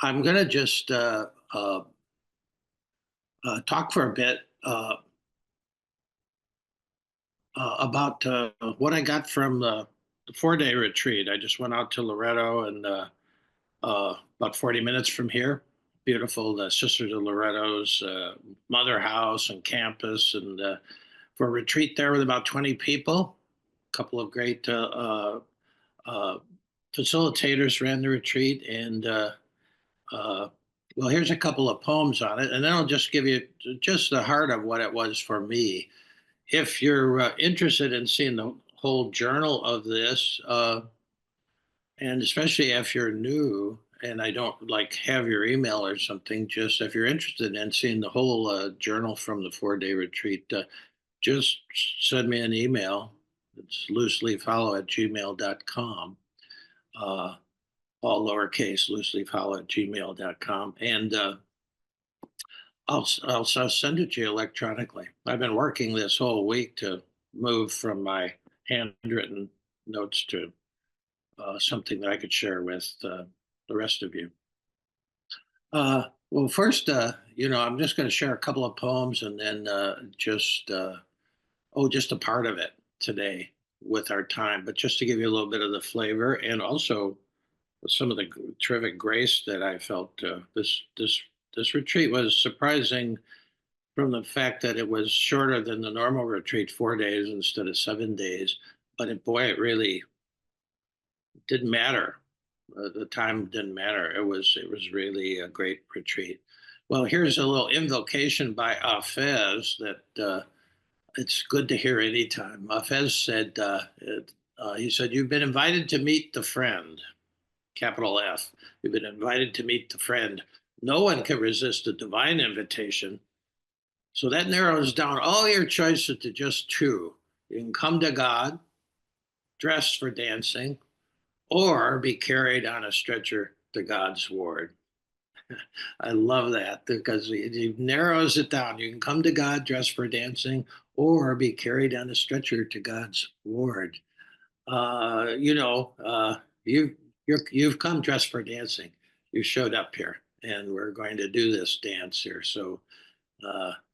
I'm going to just talk for a bit about what I got from the 4-day retreat. I just went out to Loretto and about 40 minutes from here. Beautiful, the Sisters of Loretto's mother house and campus, and for a retreat there with about 20 people. A couple of great uh, facilitators ran the retreat, and uh, well, here's a couple of poems on it, and then I'll just give you just the heart of what it was for me. If you're interested in seeing the whole journal of this, and especially if you're new and I don't like have your email or something, just if you're interested in seeing the whole journal from the 4-day retreat, just send me an email. It's looseleafhollow@gmail.com. Uh, all lowercase, looseleafhollow@gmail.com. And I'll send it to you electronically. I've been working this whole week to move from my handwritten notes to something that I could share with the rest of you. Well, first, I'm just going to share a couple of poems and then just a part of it today with our time, but just to give you a little bit of the flavor and also some of the terrific grace that I felt. This retreat was surprising from the fact that it was shorter than the normal retreat, 4 days instead of 7 days. But it really didn't matter. The time didn't matter. It was really a great retreat. Well, here's a little invocation by Hafez that it's good to hear anytime. Hafez said, he said, "You've been invited to meet the friend, capital F. You've been invited to meet the friend. No one can resist a divine invitation. So that narrows down all your choices to just two. You can come to God, dress for dancing, or be carried on a stretcher to God's ward." I love that because it narrows it down. You can come to God dressed for dancing or be carried on a stretcher to God's ward. Uh, you know, uh, you you've come dressed for dancing. You showed up here, and we're going to do this dance here. So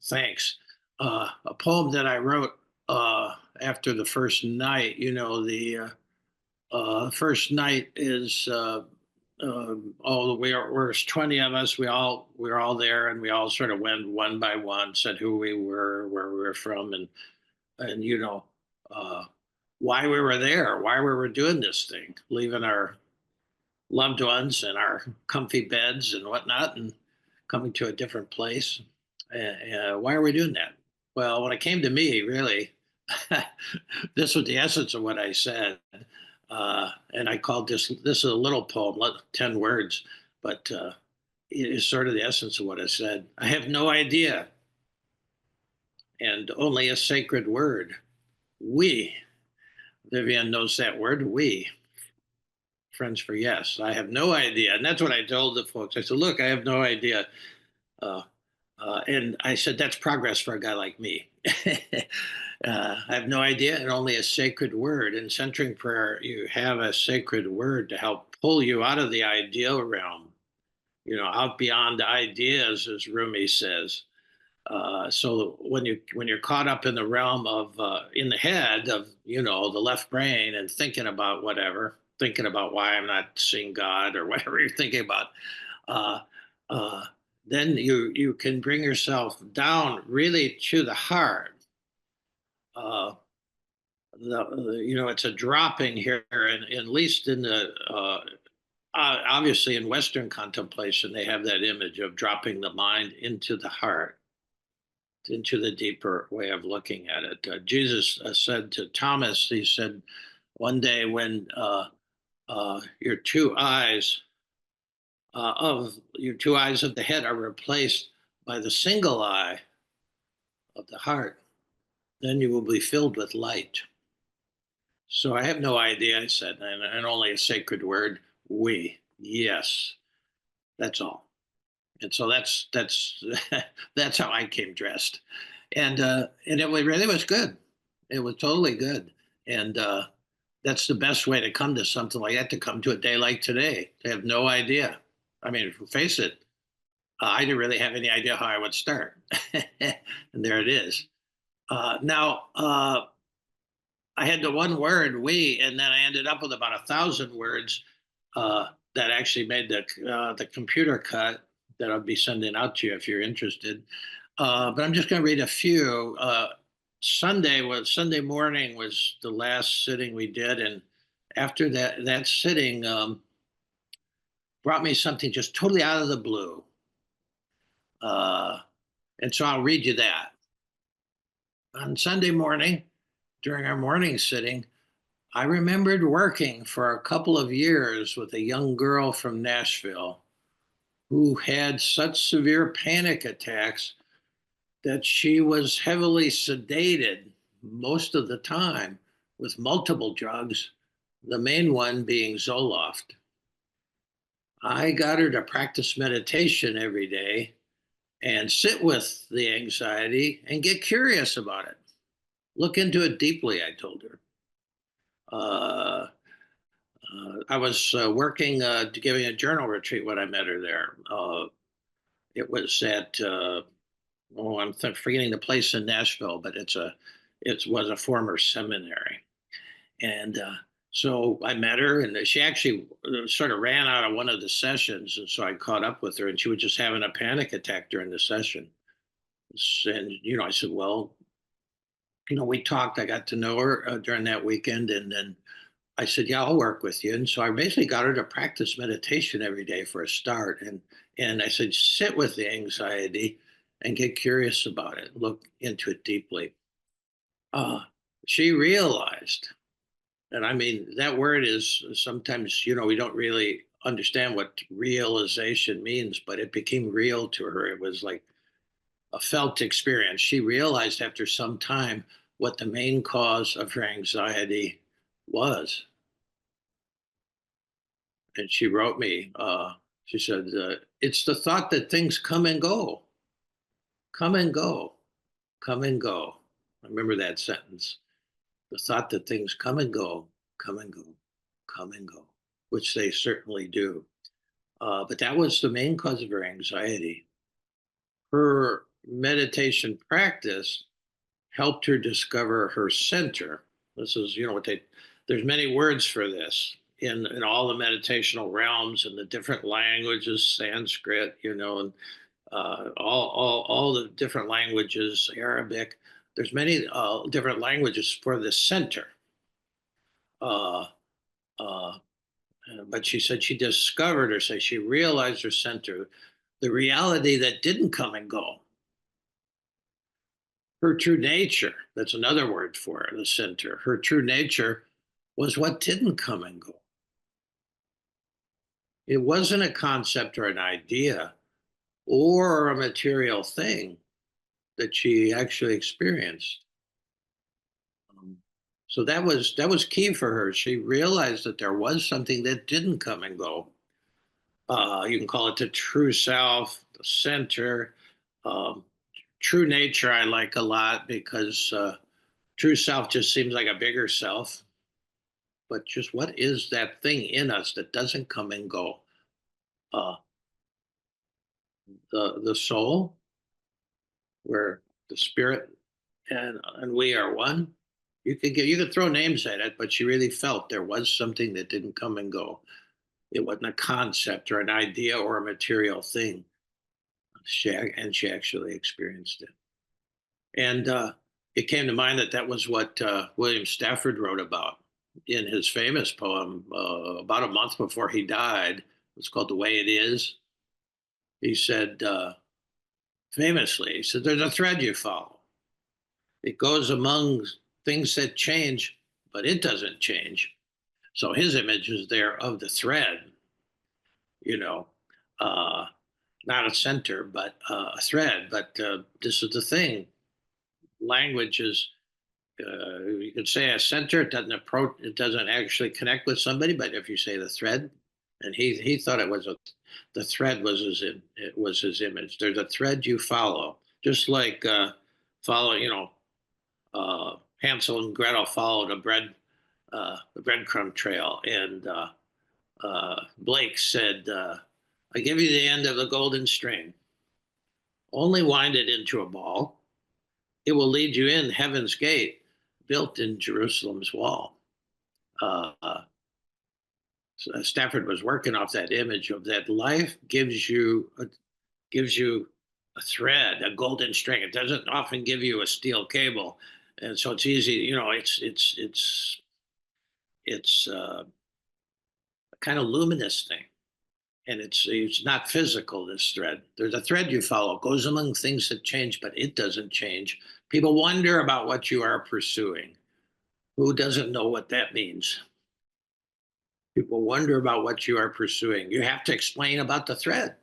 thanks. A poem that I wrote after the first night. The first night is we're 20 of us. We were all there, and we all sort of went one by one, said who we were, where we were from, and uh, why we were there, why we were doing this thing, leaving our loved ones and our comfy beds and whatnot, and coming to a different place. Why are we doing that? Well, when it came to me, really, this was the essence of what I said. And I called this is a little poem, 10 words, but it is sort of the essence of what I said. I have no idea, and only a sacred word. We, Vivian knows that word, we, French for yes. I have no idea. And that's what I told the folks. I said, look, I have no idea. Uh, and I said, that's progress for a guy like me. I have no idea, and only a sacred word. In centering prayer, you have a sacred word to help pull you out of the ideal realm, out beyond the ideas, as Rumi says. So when you're caught up in the realm of in the head of the left brain and thinking about whatever, thinking about why I'm not seeing God or whatever you're thinking about, uh, uh, then you can bring yourself down really to the heart. Uh, it's a dropping here, and at least in the obviously in Western contemplation, they have that image of dropping the mind into the heart, into the deeper way of looking at it. Jesus said to Thomas, he said, one day when your two eyes of the head are replaced by the single eye of the heart, then you will be filled with light. So I have no idea, I said, and only a sacred word, we. Yes, that's all. And so that's that's how I came dressed, and it really was good. It was totally good, and that's the best way to come to something like that. To come to a day like today, to have no idea. I mean, face it, I didn't really have any idea how I would start. And there it is. Now, I had the one word "we," and then I ended up with about 1,000 words that actually made the computer cut that I'll be sending out to you if you're interested. But I'm just going to read a few. Sunday morning was the last sitting we did, and after that sitting brought me something just totally out of the blue. Uh, and so I'll read you that. On Sunday morning, during our morning sitting, I remembered working for a couple of years with a young girl from Nashville who had such severe panic attacks that she was heavily sedated most of the time with multiple drugs, the main one being Zoloft. I got her to practice meditation every day and sit with the anxiety and get curious about it. Look into it deeply, I told her. Uh, I was working, giving a journal retreat when I met her there. It was at, forgetting the place in Nashville, but it was a former seminary. And so I met her, and she actually sort of ran out of one of the sessions. And so I caught up with her, and she was just having a panic attack during the session. And, I said, well, we talked. I got to know her during that weekend. And then I said, yeah, I'll work with you. And so I basically got her to practice meditation every day for a start. And I said, sit with the anxiety and get curious about it, look into it deeply. Uh, she realized, and I mean, that word is sometimes, we don't really understand what realization means, but it became real to her. It was like a felt experience. She realized after some time what the main cause of her anxiety was. And she wrote me, she said, it's the thought that things come and go, come and go, come and go. I remember that sentence. The thought that things come and go, come and go, come and go, which they certainly do. But that was the main cause of her anxiety. Her meditation practice helped her discover her center. This is, there's many words for this in all the meditational realms and the different languages, Sanskrit, and all the different languages, Arabic. There's many different languages for the center. Uh, uh, but she said she discovered her, say she realized her center, the reality that didn't come and go. Her true nature, that's another word for it, the center. Her true nature was what didn't come and go. It wasn't a concept or an idea or a material thing that she actually experienced. Um, so that was key for her. She realized that there was something that didn't come and go. You can call it the true self, the center, um, true nature. I like a lot because true self just seems like a bigger self. But just what is that thing in us that doesn't come and go? Uh, the soul, where the spirit and we are one. You could throw names at it, but she really felt there was something that didn't come and go. It wasn't a concept or an idea or a material thing. She actually experienced it. And it came to mind that was what William Stafford wrote about in his famous poem about a month before he died. It's called The Way It Is. He said, famously, he said, there's a thread you follow. It goes among things that change, but it doesn't change. So his image is there of the thread, you know, uh, not a center, but a thread. But this is the thing. Language is, you could say a center. It doesn't actually connect with somebody. But if you say the thread, and he thought the thread was it was his image. There's a thread you follow, just like follow, Hansel and Gretel followed the breadcrumb trail, and Blake said, I give you the end of the golden string. Only wind it into a ball. It will lead you in heaven's gate, built in Jerusalem's wall. Stafford was working off that image of that life gives you a thread, a golden string. It doesn't often give you a steel cable, and so it's easy. It's a kind of luminous thing, and it's not physical. This thread, there's a thread you follow, goes among things that change, but it doesn't change. People wonder about what you are pursuing. Who doesn't know what that means? People wonder about what you are pursuing. You have to explain about the thread,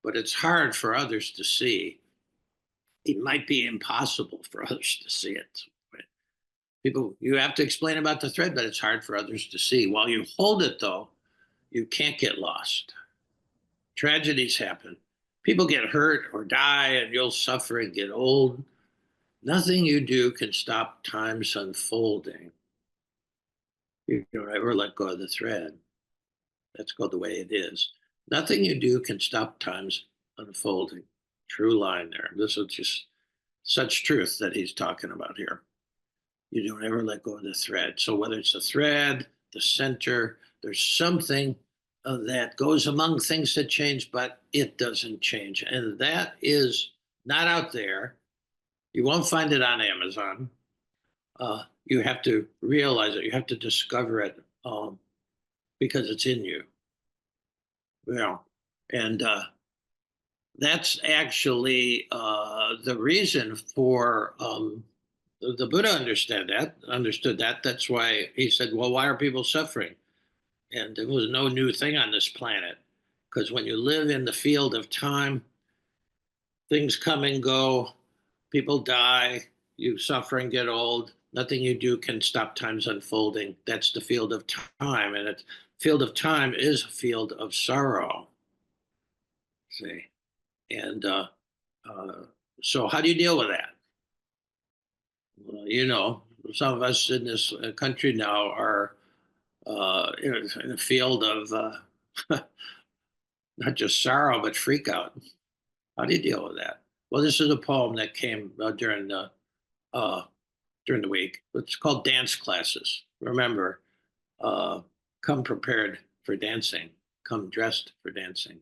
but it's hard for others to see. It might be impossible for others to see it. People, you have to explain about the thread, but it's hard for others to see. While you hold it, though, you can't get lost. Tragedies happen. People get hurt or die, and you'll suffer and get old. Nothing you do can stop time's unfolding. You don't ever let go of the thread. That's called the way it is. Nothing you do can stop time's unfolding. True line there. This is just such truth that he's talking about here. You don't ever let go of the thread. So whether it's the thread, the center, there's something that goes among things that change, but it doesn't change. And that is not out there. You won't find it on Amazon. You have to realize it. You have to discover it because it's in you. You know, and that's actually the reason for the Buddha understood that. That's why he said, well, why are people suffering? And there was no new thing on this planet. Because when you live in the field of time, things come and go, people die, you suffer and get old. Nothing you do can stop time's unfolding. That's the field of time. And the field of time is a field of sorrow. See? And so how do you deal with that? Well, some of us in this country now are in a field of not just sorrow, but freak out. How do you deal with that? Well, this is a poem that came during the week. It's called Dance Classes. Remember, come prepared for dancing, come dressed for dancing.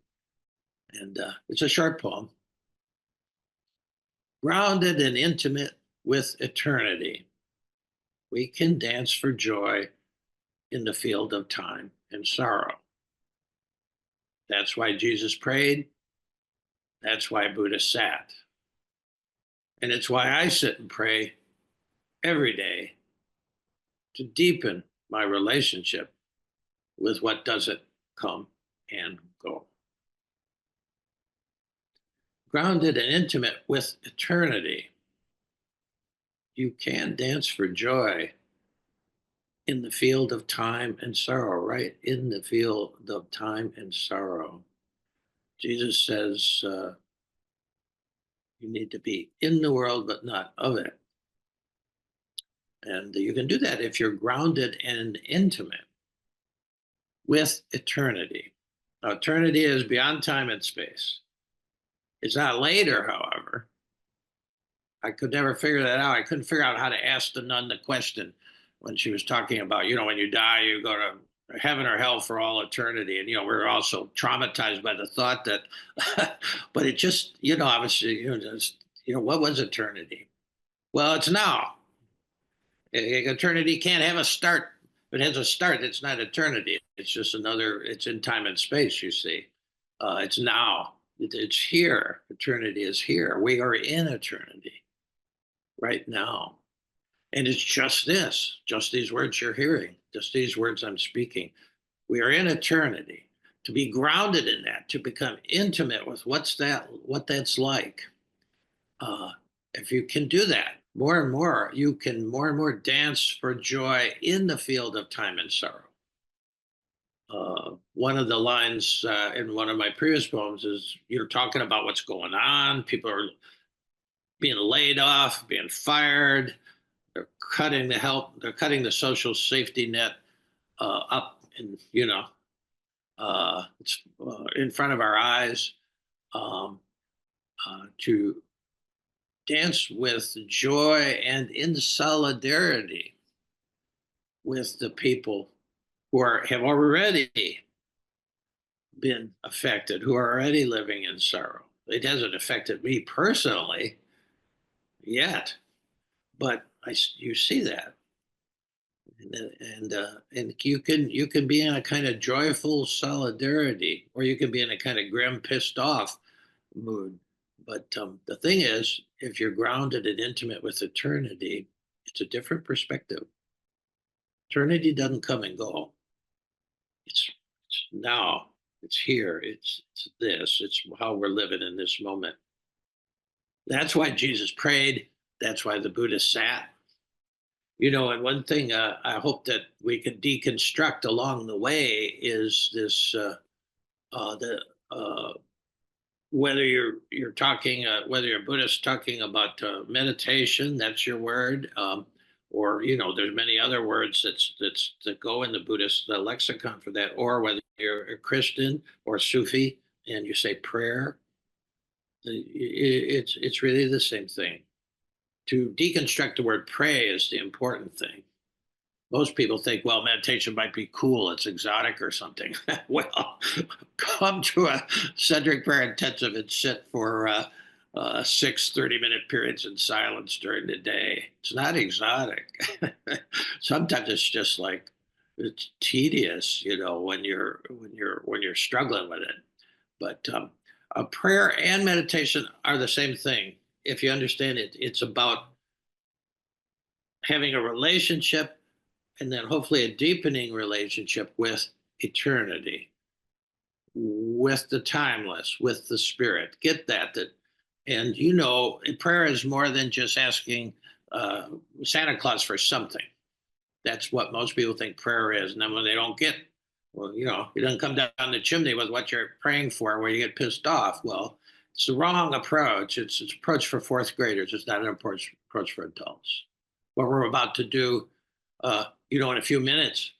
And it's a short poem. Grounded and intimate with eternity, we can dance for joy in the field of time and sorrow. That's why Jesus prayed. That's why Buddha sat. And it's why I sit and pray every day to deepen my relationship with what doesn't come and go. Grounded and intimate with eternity, you can dance for joy in the field of time and sorrow, right? In the field of time and sorrow. Jesus says you need to be in the world, but not of it. And you can do that if you're grounded and intimate with eternity. Now, eternity is beyond time and space. It's not later, however. I could never figure that out. I couldn't figure out how to ask the nun the question when she was talking about, when you die, you go to heaven or hell for all eternity. And, we're also traumatized by the thought that, but it just, obviously, what was eternity? Well, it's now. Eternity can't have a start. If it has a start, it's not eternity. It's just it's in time and space, you see. It's now. It's here. Eternity is here. We are in eternity right now. And it's just these words you're hearing, just these words I'm speaking. We are in eternity. To be grounded in that, to become intimate with what that's like. If you can do that more and more, you can more and more dance for joy in the field of time and sorrow. One of the lines in one of my previous poems is you're talking about what's going on. People are being laid off, being fired. They're cutting the social safety net up, and It's in front of our eyes, to dance with joy and in solidarity with the people who have already been affected, who are already living in sorrow. It hasn't affected me personally yet, but you see that, and you can be in a kind of joyful solidarity, or you can be in a kind of grim, pissed off mood. But the thing is, if you're grounded and intimate with eternity, it's a different perspective. Eternity doesn't come and go. It's now. It's here. It's this. It's how we're living in this moment. That's why Jesus prayed. That's why the Buddha sat. And one thing I hope that we can deconstruct along the way is this: the whether you're talking, whether you're Buddhist talking about meditation, that's your word, or there's many other words that go in the Buddhist lexicon for that, or whether you're a Christian or Sufi and you say prayer, it's really the same thing. To deconstruct the word pray is the important thing. Most people think, well, meditation might be cool, it's exotic or something. Well, come to a Cedric Prayer Intensive and sit for 6 30-minute periods in silence during the day. It's not exotic. Sometimes it's just like it's tedious, when you're struggling with it. But a prayer and meditation are the same thing. If you understand it, it's about having a relationship, and then hopefully a deepening relationship with eternity, with the timeless, with the spirit. Get that. And prayer is more than just asking Santa Claus for something. That's what most people think prayer is. And then when they don't get, well, it doesn't come down the chimney with what you're praying for, where you get pissed off. Well, it's the wrong approach. It's an approach for fourth graders. It's not an approach for adults. What we're about to do, in a few minutes,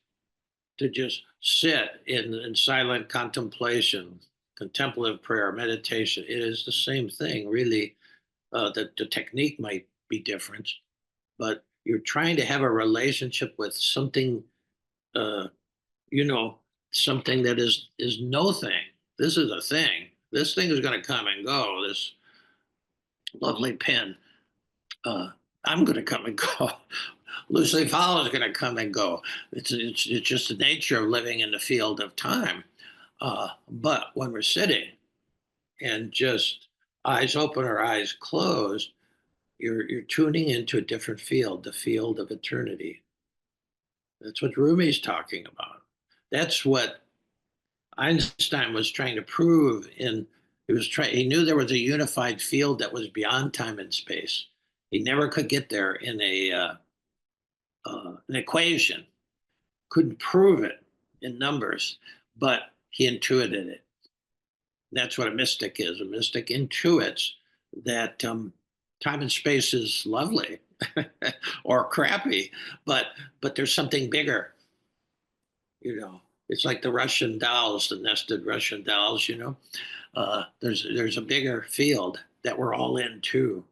to just sit in silent contemplation, contemplative prayer, meditation. It is the same thing, really. The technique might be different, but you're trying to have a relationship with something, uh, you know, something that is no thing. This is a thing. This thing is going to come and go. This lovely pen. Uh, I'm going to come and go. Lucy Fowler is going to come and go. It's just the nature of living in the field of time. But when we're sitting and just eyes open or eyes closed, you're tuning into a different field, the field of eternity. That's what Rumi's talking about. That's what Einstein was trying to prove. He knew there was a unified field that was beyond time and space. He never could get there in an equation, couldn't prove it in numbers, but he intuited it. That's what a mystic is. A mystic intuits that time and space is lovely or crappy, but there's something bigger. It's like the Russian dolls, the nested Russian dolls. There's a bigger field that we're all in too.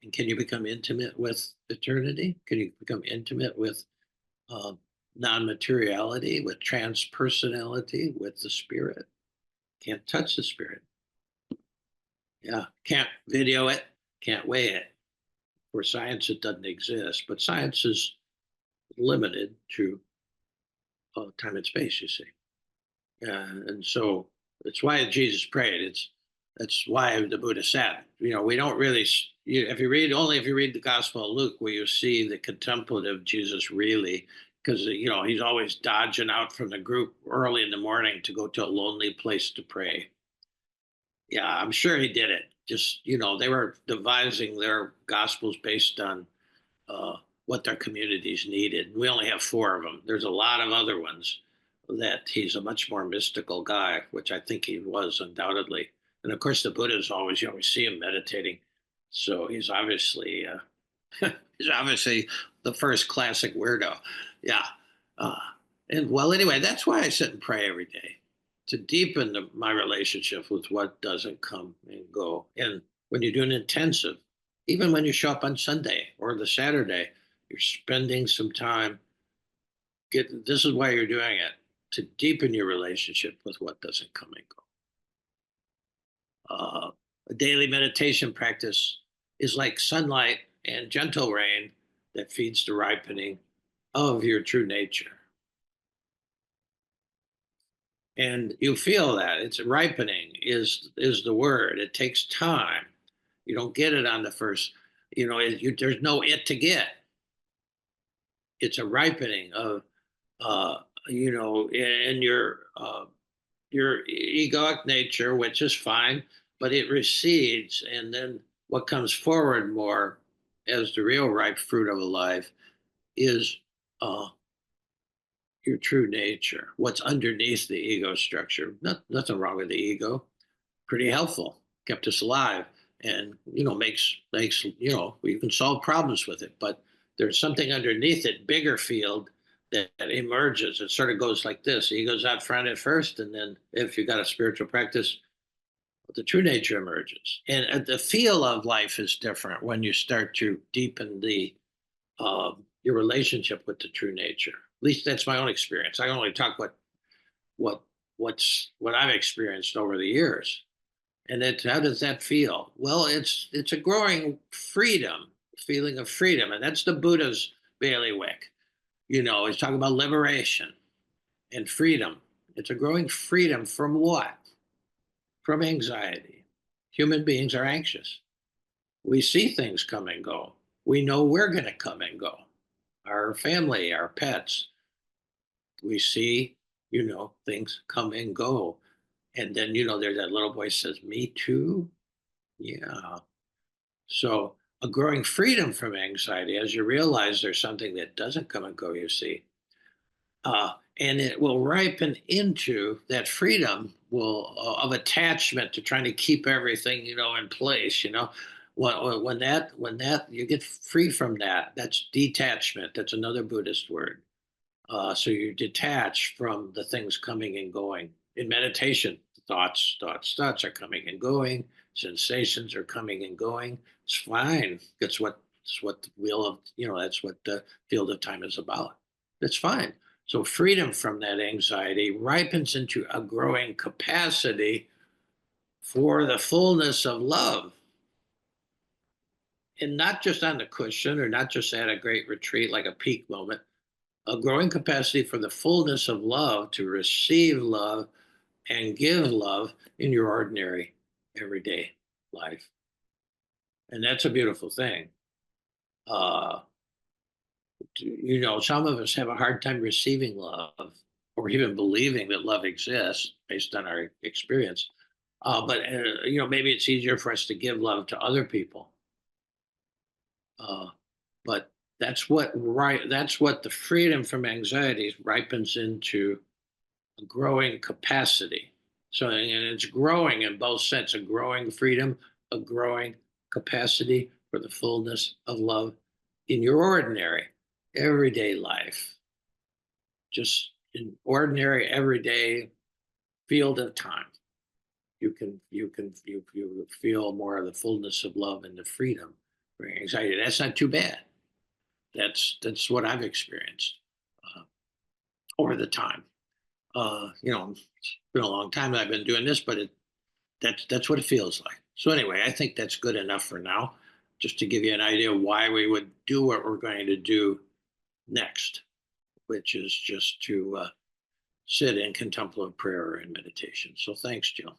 And can you become intimate with eternity? Can you become intimate with uh, non-materiality, with transpersonality, with the spirit? Can't touch the spirit. Yeah, can't video it, can't weigh it. For science, it doesn't exist, but science is limited to time and space, you see. And so it's why Jesus prayed. That's why the Buddha sat. We don't really. If you read the Gospel of Luke, where you see the contemplative Jesus really, because he's always dodging out from the group early in the morning to go to a lonely place to pray. Yeah, I'm sure he did it. Just they were devising their gospels based on what their communities needed. We only have 4 of them. There's a lot of other ones that he's a much more mystical guy, which I think he was undoubtedly. And of course, the Buddha is always, you always see him meditating. So he's obviously he's obviously the first classic weirdo. Yeah. Uh, and well, anyway, that's why I sit and pray every day. to deepen my relationship with what doesn't come and go. And when you do an intensive, even when you show up on Sunday or the Saturday, you're spending some time. This is why you're doing it, to deepen your relationship with what doesn't come and go. A daily meditation practice is like sunlight and gentle rain that feeds the ripening of your true nature. And you feel that it's ripening is the word. It takes time. You don't get it on the first, there's no it to get. It's a ripening of, in your egoic nature, which is fine, but it recedes. And then what comes forward more as the real ripe fruit of a life is uh, your true nature, what's underneath the ego structure. Nothing wrong with the ego. Pretty helpful, kept us alive, and makes we can solve problems with it. But there's something underneath it, bigger field that emerges. It sort of goes like this: ego's out front at first, and then if you got a spiritual practice, the true nature emerges, and the feel of life is different when you start to deepen your relationship with the true nature. At least that's my own experience. I only talk what what I've experienced over the years. And how does that feel? Well, it's a growing freedom, feeling of freedom, and that's the Buddha's bailiwick. He's talking about liberation and freedom. It's a growing freedom from what? From anxiety. Human beings are anxious. We see things come and go. We know we're going to come and go. Our family, our pets. We see, things come and go. And then, there's that little voice says, me too. Yeah. So a growing freedom from anxiety as you realize there's something that doesn't come and go, you see. And it will ripen into that freedom of attachment to trying to keep everything, in place, when that you get free from that, that's detachment. That's another Buddhist word. So you detach from the things coming and going. In meditation, thoughts are coming and going. Sensations are coming and going. It's fine. It's what the wheel of, that's what the field of time is about. That's fine. So freedom from that anxiety ripens into a growing capacity for the fullness of love. And not just on the cushion or not just at a great retreat like a peak moment, a growing capacity for the fullness of love to receive love and give love in your ordinary everyday life. And that's a beautiful thing. Some of us have a hard time receiving love or even believing that love exists based on our experience. But maybe it's easier for us to give love to other people. But that's what the freedom from anxieties ripens into a growing capacity. So, and it's growing in both sense, a growing freedom, a growing capacity for the fullness of love in your ordinary, everyday life. Just in ordinary, everyday field of time. You feel more of the fullness of love and the freedom for anxiety. That's not too bad. That's what I've experienced over the time. It's been a long time that I've been doing this, but that's what it feels like. So anyway, I think that's good enough for now, just to give you an idea of why we would do what we're going to do next, which is just to sit in contemplative prayer and meditation. So thanks, Jill.